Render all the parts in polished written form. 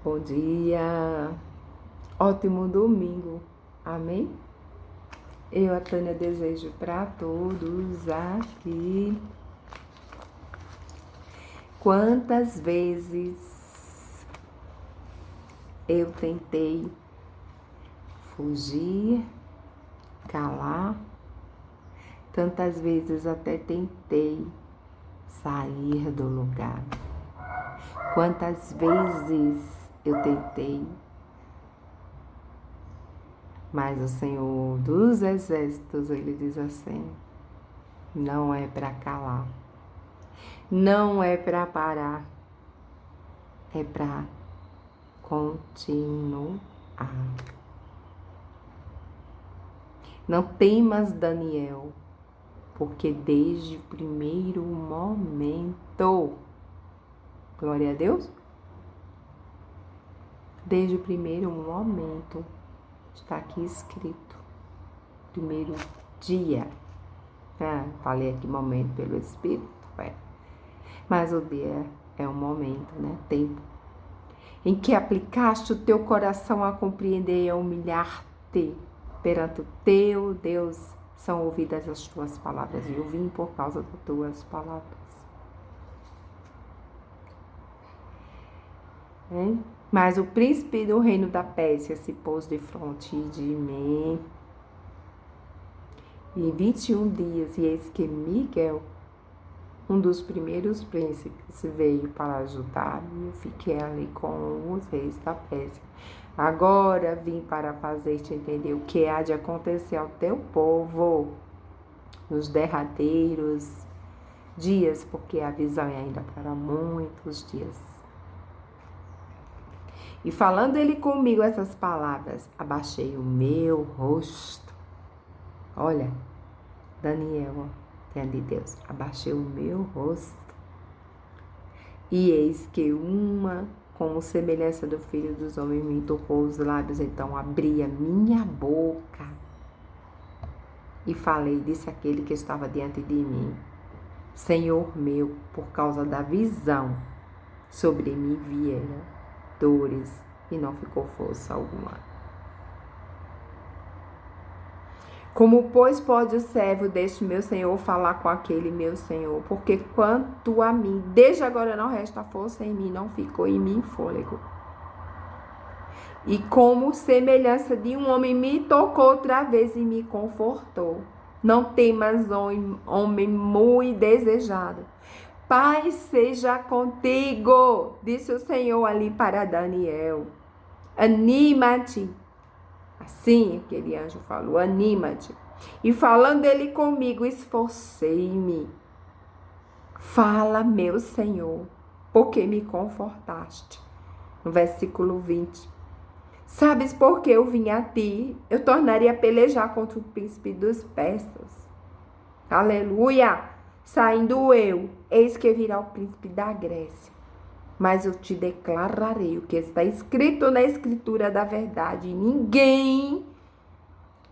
Bom dia, ótimo domingo, amém? Eu, a Tânia, desejo para todos aqui. Quantas vezes eu tentei fugir, calar, tantas vezes até tentei sair do lugar. Quantas vezes eu tentei, mas o Senhor dos Exércitos, Ele diz assim, não é para calar, não é para parar, é para continuar. Não temas, Daniel, porque desde o primeiro momento, glória a Deus, desde o primeiro momento, está aqui escrito, primeiro dia. Falei aqui momento pelo Espírito, mas o dia é um momento, né? Tempo em que aplicaste o teu coração a compreender e a humilhar-te perante o teu Deus, são ouvidas as tuas palavras, e eu vim por causa das tuas palavras. Mas o príncipe do reino da Pérsia se pôs de frente de mim, e em 21 dias, e eis que Miguel, um dos primeiros príncipes, veio para ajudar-me, e eu fiquei ali com os reis da Pérsia. Agora vim para fazer-te entender o que há de acontecer ao teu povo nos derradeiros dias, porque a visão é ainda para muitos dias. E falando ele comigo essas palavras, abaixei o meu rosto. Olha, Daniel, de Deus, abaixei o meu rosto. E eis que uma, como semelhança do filho dos homens, me tocou os lábios, então abri a minha boca e falei, disse aquele que estava diante de mim, Senhor meu, por causa da visão, sobre mim vieram dores e não ficou força alguma. Como, pois, pode o servo deste meu senhor falar com aquele meu senhor? Porque quanto a mim, desde agora não resta força em mim, não ficou em mim fôlego. E como semelhança de um homem me tocou outra vez e me confortou. Não temas, homem muito desejado. Paz seja contigo, disse o Senhor ali para Daniel. Anima-te. Assim, aquele anjo falou, anima-te. E falando ele comigo, esforcei-me. Fala, meu Senhor, porque me confortaste. No versículo 20. Sabes por que eu vim a ti? Eu tornaria a pelejar contra o príncipe dos persas. Aleluia! Saindo eu, eis que virá o príncipe da Grécia. Mas eu te declararei o que está escrito na escritura da verdade. Ninguém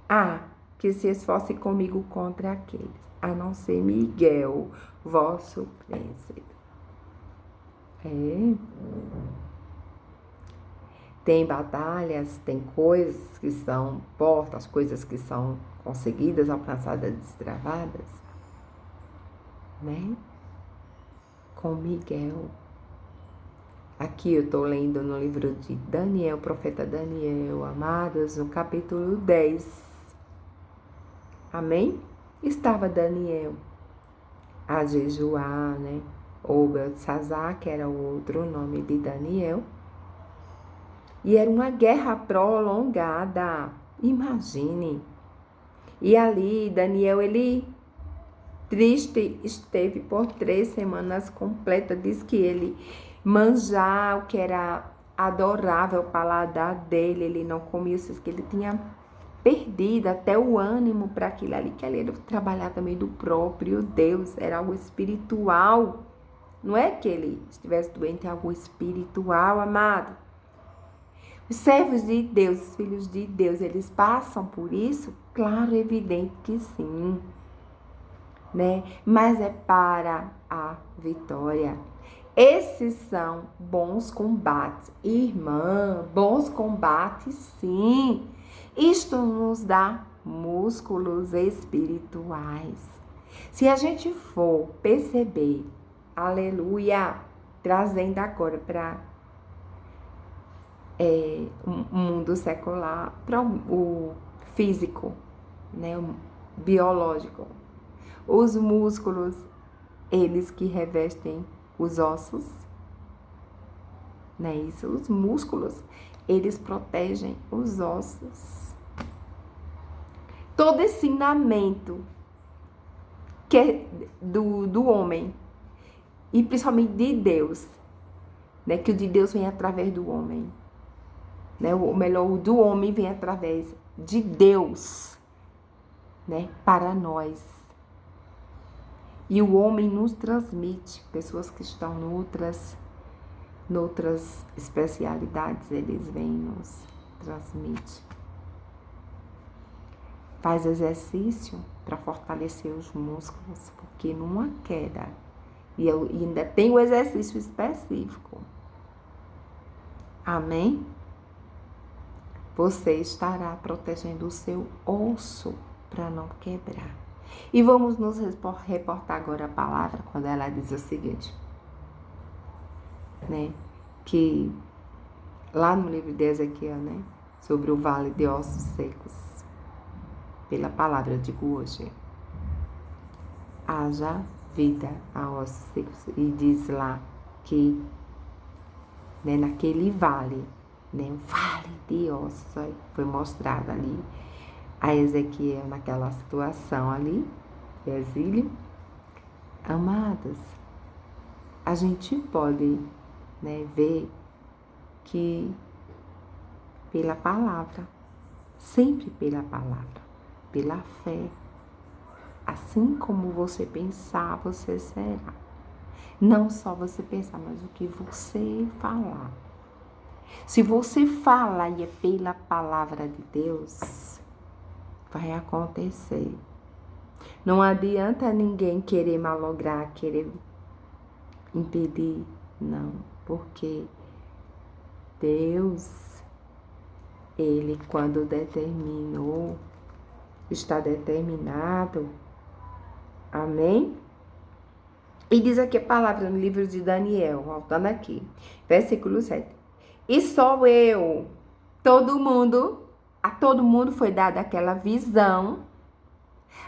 há que se esforce comigo contra aqueles, a não ser Miguel, vosso príncipe. Tem batalhas, tem coisas que são portas, coisas que são conseguidas, alcançadas, destravadas, né? Com Miguel. Aqui eu estou lendo no livro de Daniel, profeta Daniel, amados, no capítulo 10. Amém? Estava Daniel a jejuar, né? Ou Beltesazar, que era o outro nome de Daniel. E era uma guerra prolongada, imagine. E ali, Daniel, ele triste esteve por 3 semanas completas. Diz que ele manjar o que era adorável ao paladar dele, ele não comia, que ele tinha perdido até o ânimo para aquilo ali, que ali era trabalhar também do próprio Deus, era algo espiritual. Não é que ele estivesse doente, é algo espiritual, amado. Os servos de Deus, os filhos de Deus, eles passam por isso? Claro, evidente que sim, né? Mas é para a vitória. Esses são bons combates. Irmã, bons combates, sim. Isto nos dá músculos espirituais. Se a gente for perceber, aleluia, trazendo agora para o mundo secular, para o físico, né, o biológico. Os músculos, eles que revestem os ossos, né? Isso, os músculos, eles protegem os ossos. Todo ensinamento que é do homem, e principalmente de Deus, né? Que o de Deus vem através do homem, né? Ou melhor, o do homem vem através de Deus, né? Para nós. E o homem nos transmite, pessoas que estão noutras especialidades, eles vêm nos transmite. Faz exercício para fortalecer os músculos, porque numa queda, e ainda tem o exercício específico. Amém? Você estará protegendo o seu osso para não quebrar. E vamos nos reportar agora a palavra quando ela diz o seguinte, né? Que lá no livro de Ezequiel, né? Sobre o vale de ossos secos. Pela palavra eu digo hoje. Haja vida a ossos secos. E diz lá que, né, naquele vale, né? O vale de ossos, aí, foi mostrado ali a Ezequiel naquela situação ali, exílio. Amados, a gente pode, né, ver que pela palavra, sempre pela palavra, pela fé, assim como você pensar, você será. Não só você pensar, mas o que você falar. Se você fala e é pela palavra de Deus, vai acontecer. Não adianta ninguém querer malograr, querer impedir, não, porque Deus, Ele quando determinou, está determinado, amém? E diz aqui a palavra no livro de Daniel, voltando aqui, versículo 7. E só eu, a todo mundo foi dada aquela visão.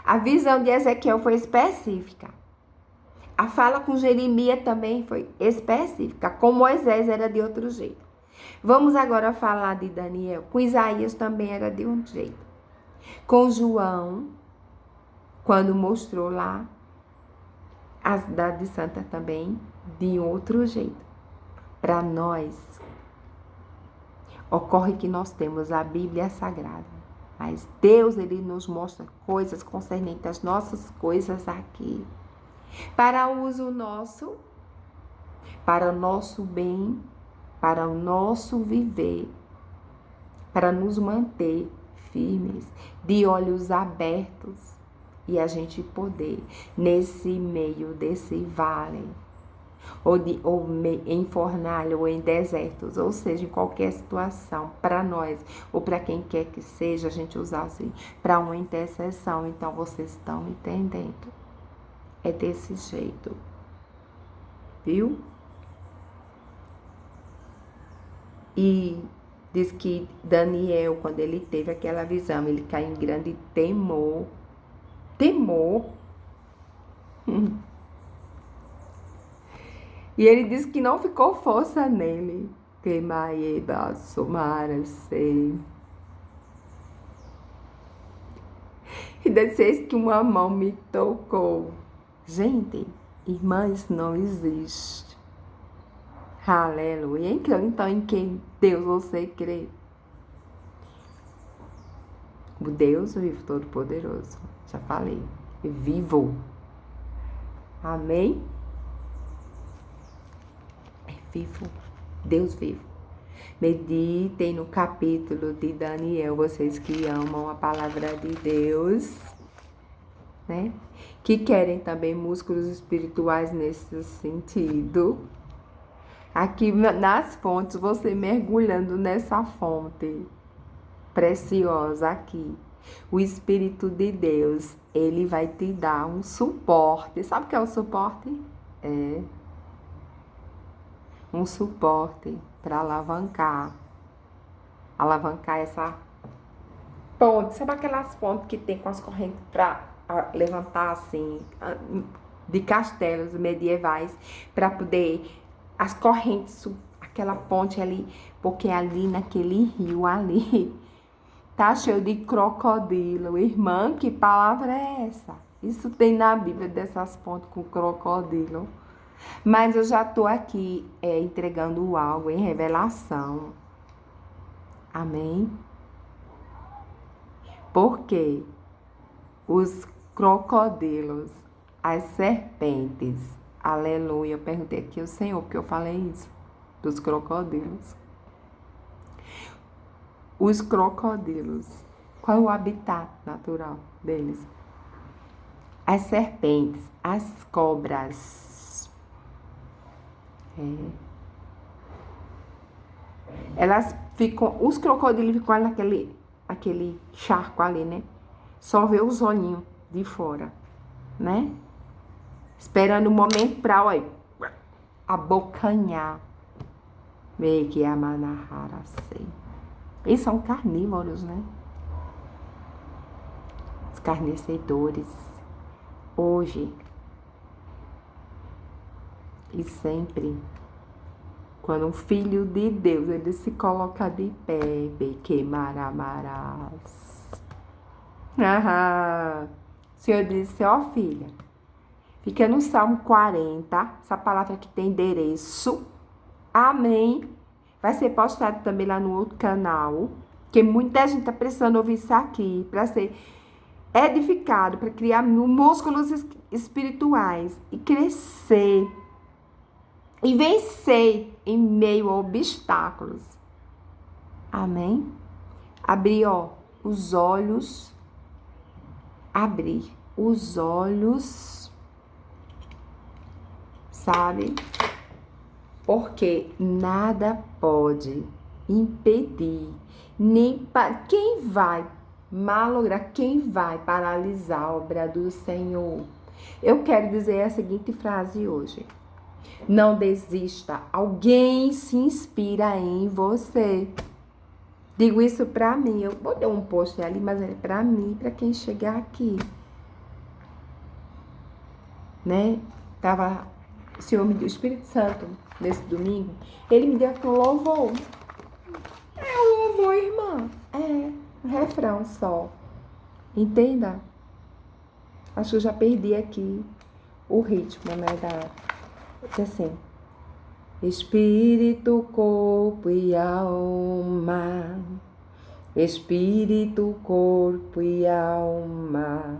A visão de Ezequiel foi específica. A fala com Jeremias também foi específica. Com Moisés era de outro jeito. Vamos agora falar de Daniel. Com Isaías também era de um jeito. Com João, quando mostrou lá a cidade santa também, de outro jeito. Para nós, ocorre que nós temos a Bíblia Sagrada. Mas Deus, Ele nos mostra coisas concernentes às nossas coisas aqui. Para uso nosso, para o nosso bem, para o nosso viver, para nos manter firmes, de olhos abertos e a gente poder, nesse meio desse vale, ou em fornalha, ou em desertos, ou seja, em qualquer situação, para nós, ou para quem quer que seja, a gente usar assim, para uma intercessão. Então, vocês estão entendendo? É desse jeito, viu? E diz que Daniel, quando ele teve aquela visão, ele caiu em grande temor. Temor. E ele disse que não ficou força nele. Queimaeba, somarase. E disse que uma mão me tocou. Gente, irmãs, não existe. Aleluia. Então, em quem Deus você crê? O Deus vivo, todo-poderoso. Já falei. Vivo. Amém? É vivo. Deus vivo. Meditem no capítulo de Daniel, vocês que amam a palavra de Deus, né? Que querem também músculos espirituais nesse sentido. Aqui nas fontes, você mergulhando nessa fonte preciosa aqui. O Espírito de Deus, ele vai te dar um suporte. Sabe o que é o suporte? É um suporte para alavancar essa ponte. Sabe aquelas pontes que tem com as correntes para levantar assim, de castelos medievais, para poder as correntes, aquela ponte ali, porque ali naquele rio ali tá cheio de crocodilo. Irmã, que palavra é essa? Isso tem na Bíblia dessas pontes com crocodilo. Mas eu já tô aqui entregando algo em revelação. Amém? Porque os crocodilos, as serpentes, aleluia. Eu perguntei aqui ao Senhor, porque eu falei isso, dos crocodilos. Os crocodilos, qual é o habitat natural deles? As serpentes, as cobras. Elas ficam, os crocodilos ficam naquele charco ali, né? Só vê os olhinhos de fora, né? Esperando o momento pra, olha, abocanhar. Meio que amanahara-sei. Eles são carnívoros, né? Escarnecedores. Hoje e sempre, quando um filho de Deus, ele se coloca de pé, que maramarás. O Senhor disse, ó filha, fica no Salmo 40, essa palavra que tem endereço, amém. Vai ser postado também lá no outro canal, porque muita gente tá precisando ouvir isso aqui, para ser edificado, para criar músculos espirituais e crescer e vencer em meio a obstáculos. Amém? Abrir, os olhos. Abrir os olhos, sabe? Porque nada pode impedir, nem quem vai malograr, quem vai paralisar a obra do Senhor. Eu quero dizer a seguinte frase hoje. Não desista, alguém se inspira em você. Digo isso pra mim, eu botei um post ali, mas é pra mim, pra quem chegar aqui. Né? O Senhor me deu, o Espírito Santo, nesse domingo, ele me deu aquele louvor. É um louvor, irmã. É, um refrão só. Entenda? Acho que eu já perdi aqui o ritmo, né? Assim. Espírito, corpo e alma. Espírito, corpo e alma.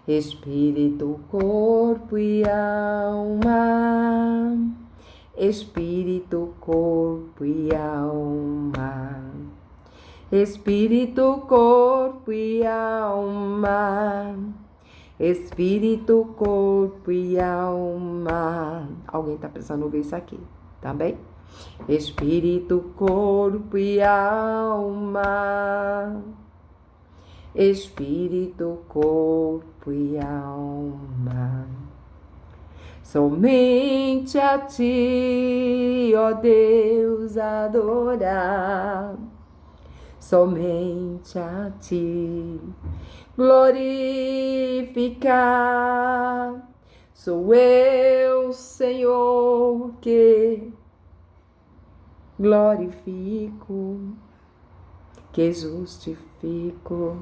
Espírito, corpo e alma. Espírito, corpo e alma. Espírito, corpo e alma. Espírito, corpo e alma. Alguém tá precisando ouvir isso aqui, tá bem? Espírito, corpo e alma. Espírito, corpo e alma. Somente a ti, ó Deus, adorar. Somente a ti glorificar. Sou eu, Senhor, que glorifico, que justifico.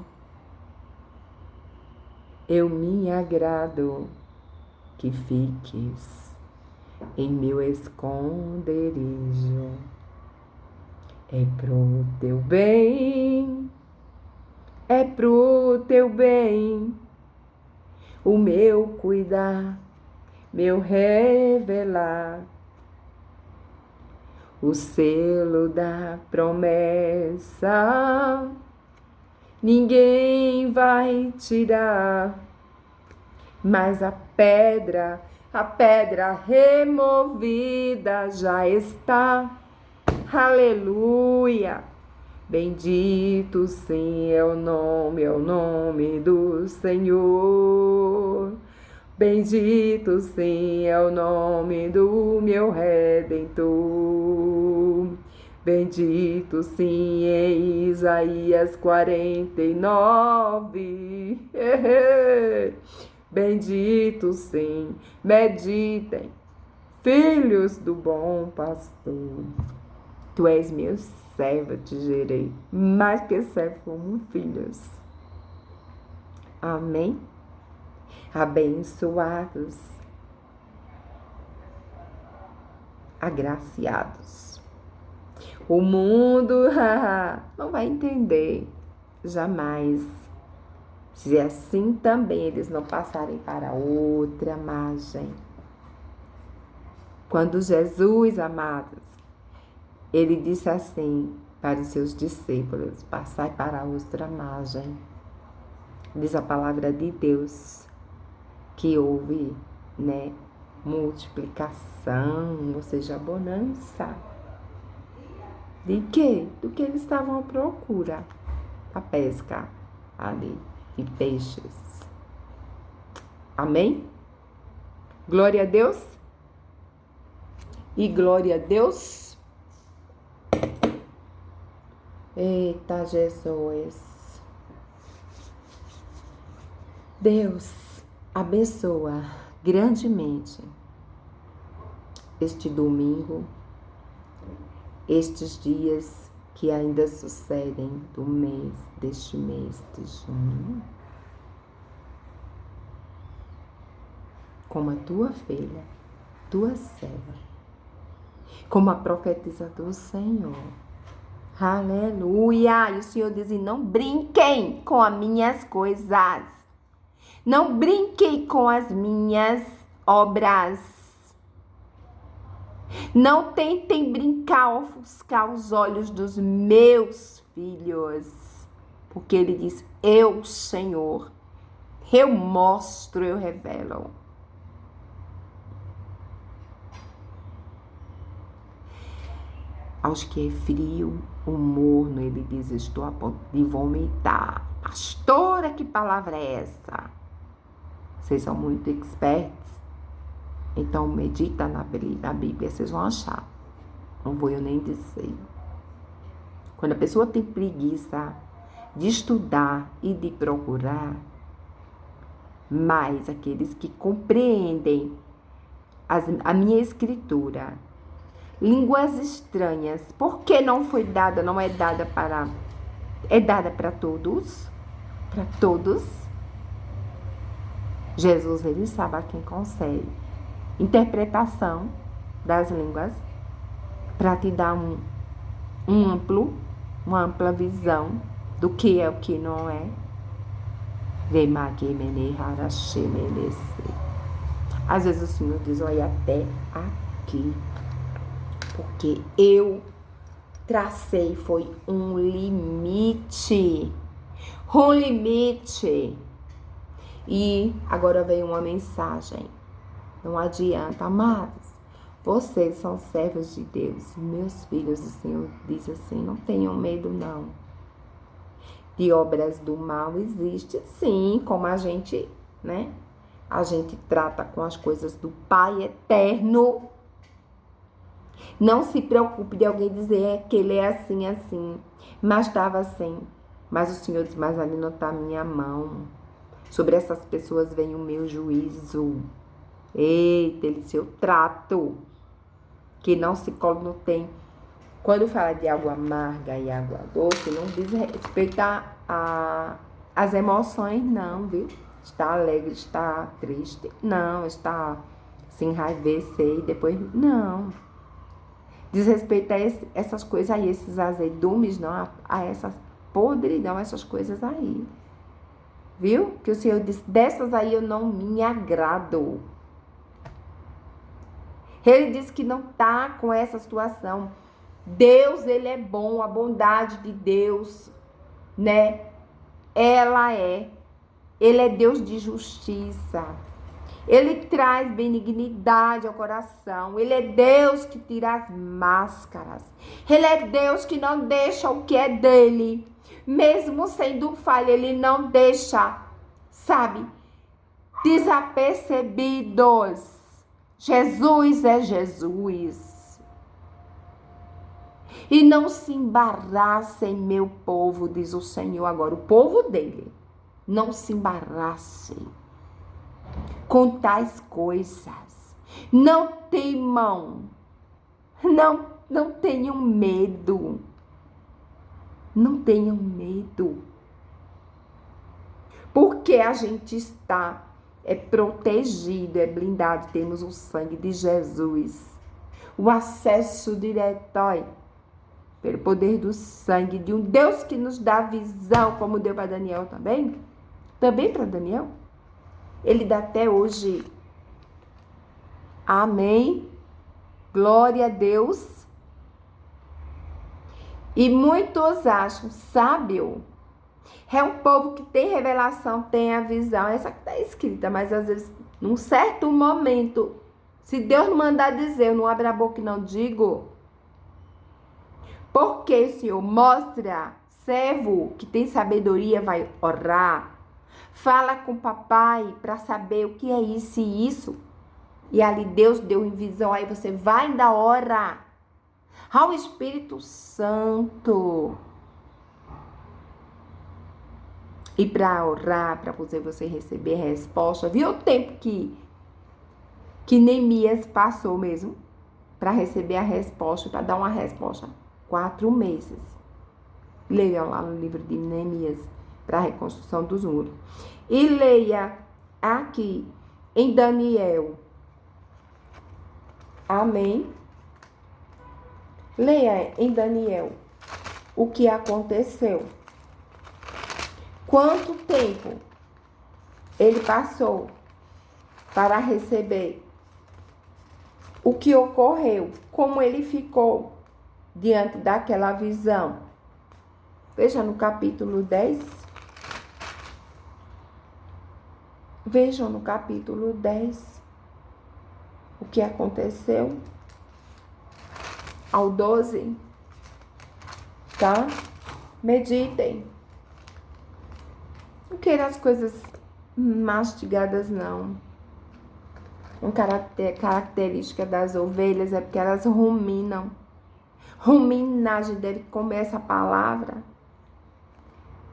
Eu me agrado que fiques em meu esconderijo. É pro teu bem, é pro teu bem, o meu cuidar, meu revelar, o selo da promessa, ninguém vai tirar, mas a pedra A pedra removida já está. Aleluia. Bendito sim é o nome do Senhor. Bendito sim é o nome do meu Redentor. Bendito sim em Isaías 49. Bendito sim, meditem, filhos do bom pastor. Tu és meu servo, te gerei, mais que servo como filhos. Amém? Abençoados, agraciados. O mundo não vai entender jamais, se assim também eles não passarem para outra margem. Quando Jesus, amados, ele disse assim para os seus discípulos: passai para outra margem. Diz a palavra de Deus que houve, multiplicação, ou seja, bonança. De quê? Do que eles estavam à procura. A pesca ali de peixes. Amém? Glória a Deus. E glória a Deus. Eita Jesus. Deus abençoa grandemente este domingo, estes dias que ainda sucedem deste mês de junho, como a tua filha, tua serva, como a profetisa do Senhor. Aleluia! E o Senhor diz: não brinquem com as minhas coisas. Não brinquem com as minhas obras. Não tentem brincar, ofuscar os olhos dos meus filhos. Porque ele diz: eu, Senhor, eu mostro, eu revelo. Aos que é frio, o morno, ele diz: estou a ponto de vomitar. Pastora, que palavra é essa? Vocês são muito experts. Então, medita na Bíblia, vocês vão achar. Não vou eu nem dizer. Quando a pessoa tem preguiça de estudar e de procurar, mas aqueles que compreendem a minha escritura, línguas estranhas, porque não foi dada, não é dada para... É dada para todos. Para todos. Jesus, ele sabe a quem concede interpretação das línguas para te dar uma ampla visão do que é o que não é. Às vezes o Senhor diz: olha, até aqui, porque eu tracei, foi um limite. E agora vem uma mensagem. Não adianta, amados. Vocês são servos de Deus, meus filhos. O Senhor diz assim: não tenham medo, não. De obras do mal existe, sim, como a gente, A gente trata com as coisas do Pai eterno. Não se preocupe de alguém dizer que ele é assim, assim. Mas estava assim. Mas o Senhor diz: mas ali não está a minha mão. Sobre essas pessoas vem o meu juízo. Eita, eu trato. Que não não tem. Quando fala de água amarga e água doce, não diz respeito às emoções, não, viu? Está alegre, está triste. Não, está se enraivecer e depois... Não. Diz respeito a essas coisas aí, esses azedumes, não, a essas podridão, essas coisas aí. Viu? Que o Senhor diz: dessas aí eu não me agrado. Ele diz que não tá com essa situação. Deus, ele é bom, a bondade de Deus, Ele é Deus de justiça. Ele traz benignidade ao coração. Ele é Deus que tira as máscaras. Ele é Deus que não deixa o que é dele. Mesmo sendo falha, ele não deixa, sabe, desapercebidos. Jesus é Jesus. E não se embaraçem, meu povo, diz o Senhor agora, o povo dele. Não se embaraçem com tais coisas. Não temam. Não tenham medo. Não tenham medo. Porque a gente está protegido, blindado. Temos o sangue de Jesus. O acesso direto, pelo poder do sangue de um Deus que nos dá visão, como deu para Daniel também. Também para Daniel. Ele dá até hoje. Amém. Glória a Deus. E muitos acham sábio. É um povo que tem revelação, tem a visão. Essa que está escrita, mas às vezes, num certo momento, se Deus não mandar dizer, eu não abro a boca e não digo. Porque, Senhor, mostra, servo que tem sabedoria vai orar. Fala com o papai para saber o que é isso e isso. E ali Deus deu em visão, aí você vai ainda orar ao Espírito Santo. E para orar, para você receber resposta. Viu o tempo que Neemias passou mesmo para receber a resposta, para dar uma resposta? 4 meses. Leia lá no livro de Neemias, para a reconstrução dos muros. E leia aqui em Daniel. Amém? Leia em Daniel o que aconteceu. Quanto tempo ele passou para receber? O que ocorreu? Como ele ficou diante daquela visão? Veja no capítulo 10. Vejam no capítulo 10 o que aconteceu. Ao 12, tá? Meditem. Não queira as coisas mastigadas, não. Uma característica das ovelhas é porque elas ruminam. Ruminar, a gente deve comer essa palavra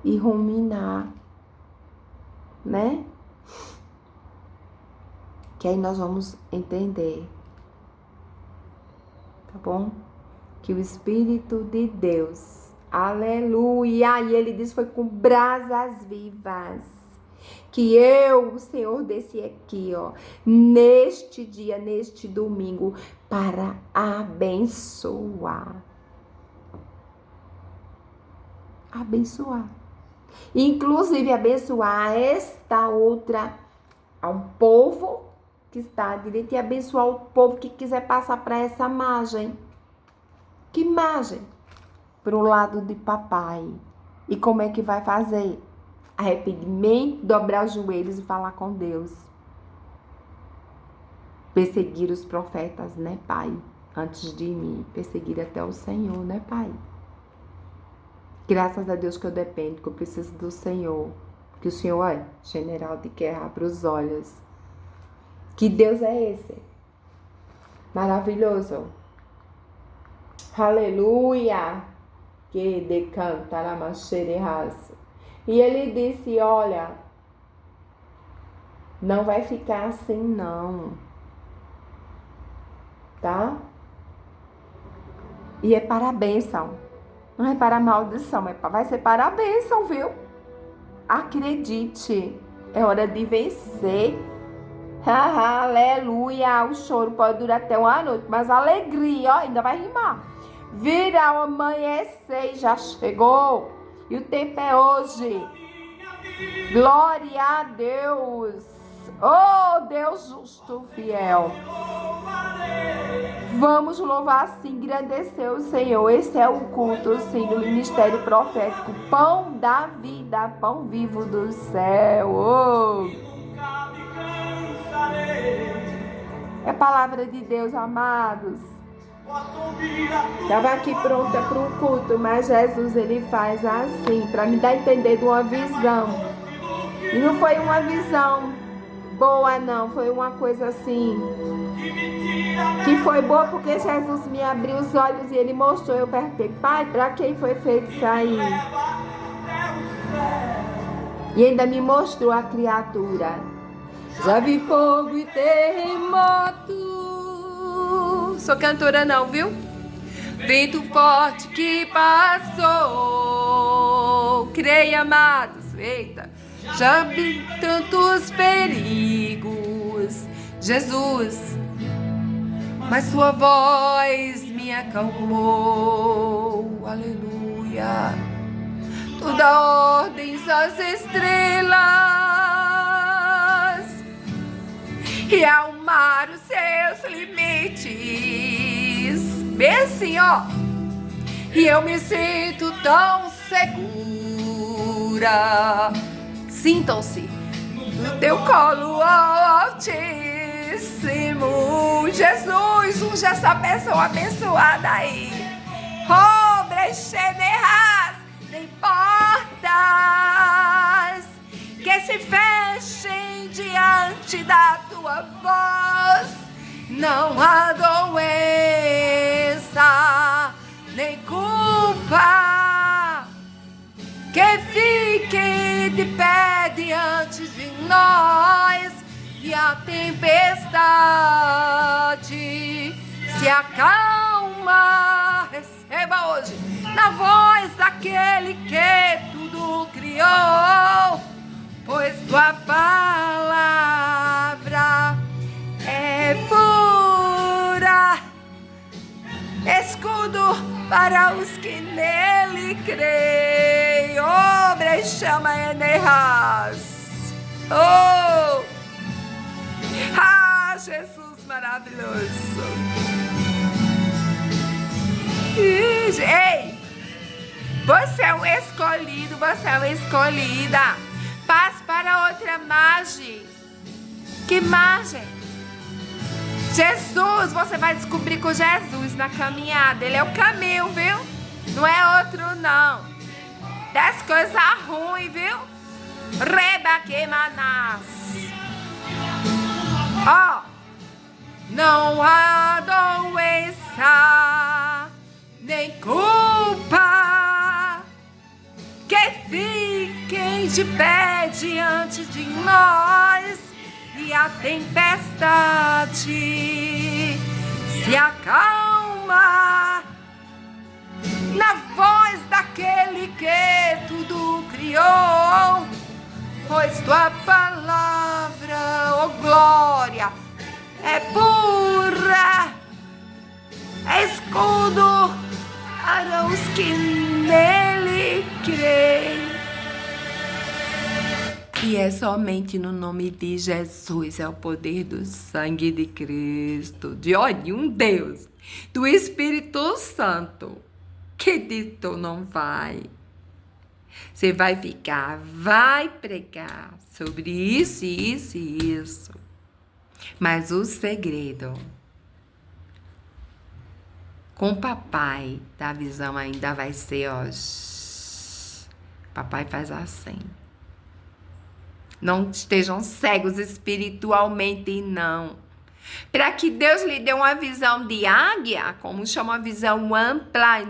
e ruminar, né? Que aí nós vamos entender, tá bom? Que o Espírito de Deus, aleluia, e ele diz, foi com brasas vivas, que eu, o Senhor, desci aqui, ó, neste dia, neste domingo, para abençoar. Abençoar. Inclusive, abençoar esta outra, a um povo que está à direita, e abençoar o povo que quiser passar para essa margem. Que margem? Para o lado de papai. E como é que vai fazer? Arrependimento, dobrar os joelhos e falar com Deus. Perseguir os profetas, né, Pai? Antes de mim, perseguir até o Senhor, né, Pai? Graças a Deus que eu dependo, que eu preciso do Senhor. Que o Senhor é general de guerra para os olhos. Que Deus é esse? Maravilhoso. Aleluia. Que decanta na macheirraça. E ele disse, olha, não vai ficar assim não. Tá? E é para a bênção. Não é para a maldição, vai ser para a bênção, viu? Acredite, é hora de vencer. Aleluia, o choro pode durar até uma noite, mas a alegria, ó, ainda vai rimar. Vira ao amanhecer, já chegou. E o tempo é hoje. Glória a Deus. Oh, Deus justo, fiel. Vamos louvar assim, engrandecer o Senhor. Esse é o culto, sim, do ministério profético. Pão da vida, pão vivo do céu. Oh. É a palavra de Deus, amados. Estava aqui pronta para o culto, mas Jesus, ele faz assim, para me dar a entender de uma visão. E não foi uma visão boa, não. Foi uma coisa assim, que foi boa porque Jesus me abriu os olhos e ele mostrou. Eu perguntei, pai, para quem foi feito isso aí? E ainda me mostrou a criatura. Já vi fogo e terremoto. Sou cantora não, viu? Vento forte que passou. Creia, amados. Eita. Já vi tantos perigos. Jesus. Mas sua voz me acalmou. Aleluia. Toda ordem às estrelas e ao mar os seus limites. Bem assim, ó. E eu me sinto tão segura. Sintam-se no teu colo, ó Altíssimo. Jesus, unge essa pessoa abençoada aí. Oh, brechederas. Nem portas que se fechem diante da tua voz. Não há doença, nem culpa que fique de pé diante de nós. E a tempestade se acalma. Receba hoje na voz daquele que tudo criou, pois tua palavra é pura, escudo para os que nele creem. Oh, brechama enerras. Oh, ah, Jesus maravilhoso. Ei, você é um escolhido, você é uma escolhida. Passe para outra margem. Que margem? Jesus, você vai descobrir com Jesus na caminhada. Ele é o caminho, viu? Não é outro, não. Das coisas ruins, viu? Reba que manás. Ó, não há doença nem culpa que fiquem de pé diante de nós. E a tempestade se acalma na voz daquele que tudo criou, pois tua palavra, oh glória, é pura, é escudo para os que nele creem. E é somente no nome de Jesus, é o poder do sangue de Cristo, de um Deus, do Espírito Santo, que ditou não vai. Você vai ficar, vai pregar sobre isso, isso e isso. Mas o segredo, com o papai da visão ainda vai ser, ó. Papai faz assim. Não estejam cegos espiritualmente, não. Para que Deus lhe dê uma visão de águia, como chama, uma visão ampla,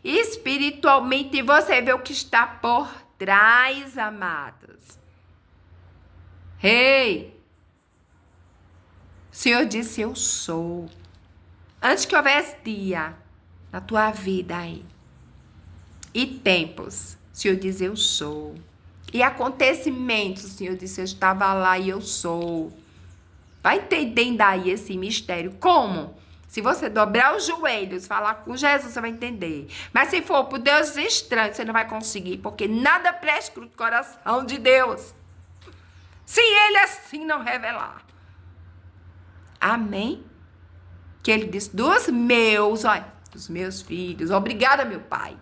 espiritualmente, você vê o que está por trás, amados. Ei! O Senhor disse, eu sou. Antes que houvesse dia na tua vida aí, e tempos, o Senhor diz, eu sou. E acontecimentos, o Senhor disse, eu estava lá e eu sou. Vai entendendo aí esse mistério. Como? Se você dobrar os joelhos, falar com Jesus, você vai entender. Mas se for por Deus estranho, você não vai conseguir, porque nada prescruta o coração de Deus, se Ele assim não revelar. Amém? Que Ele disse, dos meus filhos, obrigada, meu Pai.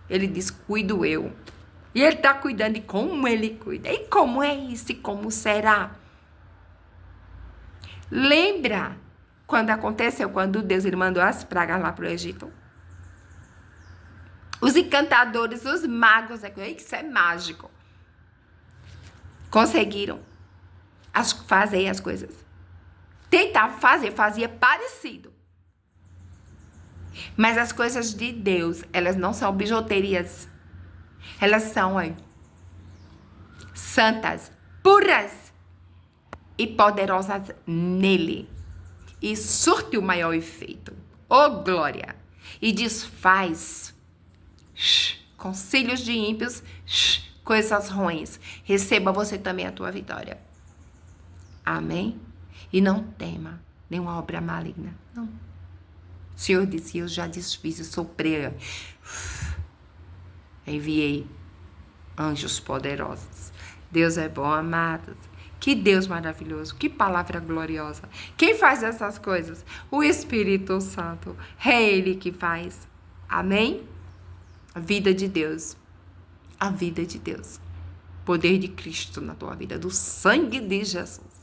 Ele diz, cuido eu. E Ele está cuidando, e como Ele cuida. E como é isso, e como será? Lembra quando aconteceu, quando Deus ele mandou as pragas lá para o Egito? Os encantadores, os magos, isso é mágico, conseguiram fazer as coisas. Tentava fazer, fazia parecido. Mas as coisas de Deus, elas não são bijuterias. Elas são santas, puras e poderosas nele. E surte o maior efeito. Oh, glória! E desfaz conselhos de ímpios, coisas ruins. Receba você também a tua vitória. Amém? E não tema nenhuma obra maligna. Não. O Senhor disse, eu já desfiz, eu soprei. Enviei anjos poderosos. Deus é bom, amados. Que Deus maravilhoso, que palavra gloriosa. Quem faz essas coisas? O Espírito Santo. É Ele que faz. Amém? A vida de Deus. A vida de Deus. Poder de Cristo na tua vida, do sangue de Jesus.